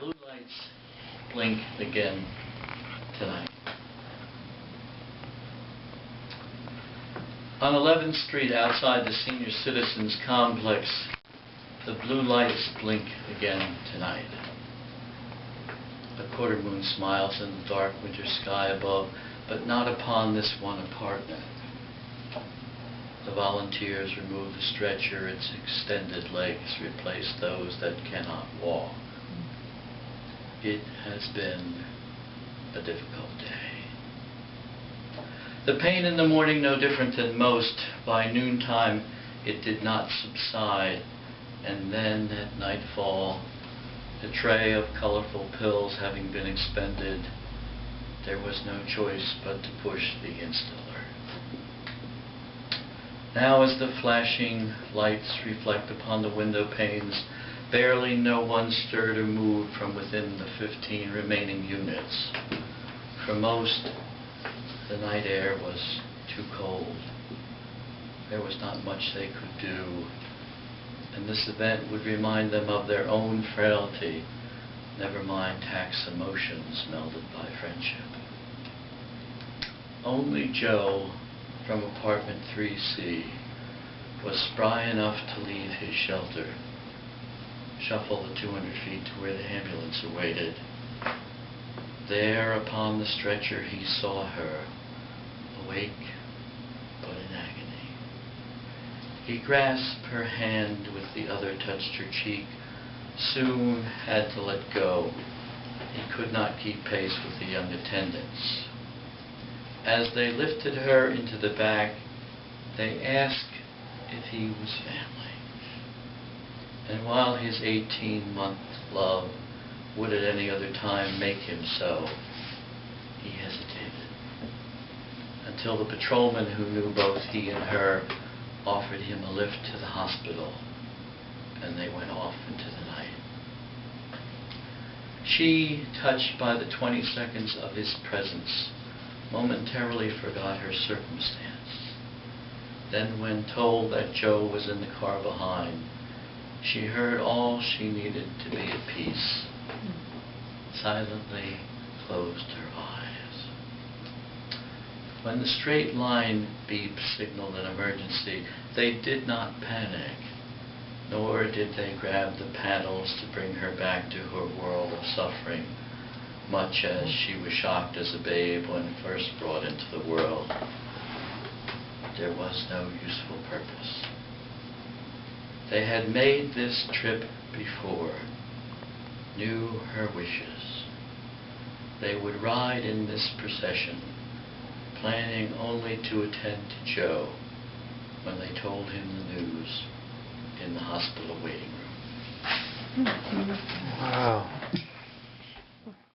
Blue lights blink again tonight. On 11th Street, outside the Senior Citizens Complex, the blue lights blink again tonight. A quarter moon smiles in the dark winter sky above, but not upon this one apartment. The volunteers remove the stretcher, its extended legs replace those that cannot walk. It has been a difficult day. The pain in the morning no different than most. By noontime it did not subside, and then at nightfall, the tray of colorful pills having been expended, there was no choice but to push the instiller. Now as the flashing lights reflect upon the window panes, barely no one stirred or moved from within the 15 remaining units. For most, the night air was too cold. There was not much they could do, and this event would remind them of their own frailty, never mind tax emotions melded by friendship. Only Joe, from apartment 3C, was spry enough to leave his shelter, shuffle the 200 feet to where the ambulance awaited. There upon the stretcher he saw her, awake but in agony. He grasped her hand with the other, touched her cheek, soon had to let go. He could not keep pace with the young attendants. As they lifted her into the back, they asked if he was family. And while his 18-month love would at any other time make him so, he hesitated, until the patrolman who knew both he and her offered him a lift to the hospital, and they went off into the night. She, touched by the 20 seconds of his presence, momentarily forgot her circumstance. Then, when told that Joe was in the car behind, she heard all she needed to be at peace. Silently closed her eyes. When the straight line beep signaled an emergency, they did not panic, nor did they grab the paddles to bring her back to her world of suffering, much as she was shocked as a babe when first brought into the world. There was no useful purpose. They had made this trip before, knew her wishes. They would ride in this procession, planning only to attend to Joe when they told him the news in the hospital waiting room. Wow.